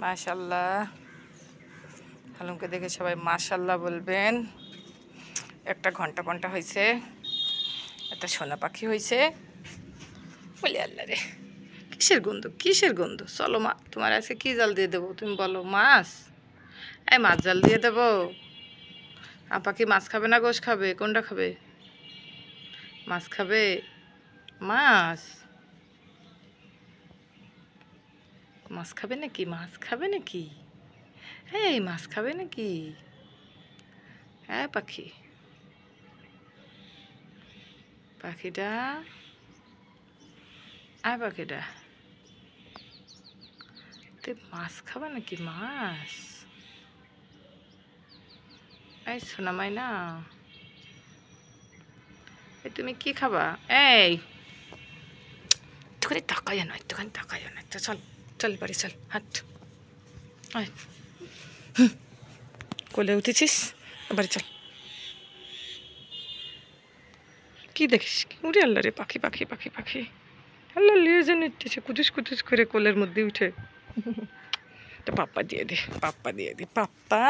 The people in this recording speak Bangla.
মাশাআল্লাহ। হালুমকে দেখে সবাই মাশাআল্লাহ বলবেন। একটা ঘন্টা ঘন্টা হয়েছে, একটা সোনা পাখি হয়েছে। বলি আল্লাহ রে, কিসের গন্ধ কিসের গন্ধ। চলো মা, তোমার আছে কি জাল দিয়ে দেবো তুমি বলো? মাছ? এই মাছ জাল দিয়ে দেবো? আপা কি মাছ খাবে না গোশ খাবে? কোনটা খাবে? মাছ খাবে? মাছ মাছ খাবে নাকি? মাছ খাবে নাকি? এই মাছ খাবে নাকি? হ্যাঁ পাখি, পাখিটা আয় পাখিটা, তুই মাছ খাবা নাকি? মাছ? এই সোনা মাইনা, এই তুমি কি খাবা? এই একটুখানি তাকাইয়া না, একটুখানি তাকাইয়া না। তো চল চল বাড়ি চল, হাট আয়। কোলে উঠেছিস, বাড়ি চল। কি দেখিস? উড়ে আল্লাহ রে, পাখি পাখি পাখি পাখি। আল্লাহ লিয়ে যেন ইচ্ছে কুতুস কুতুস করে কোলের মধ্যে উঠে। তো পাপ্পা দিয়ে দে, পাপ্পা দিয়ে দে, পাপ্পা।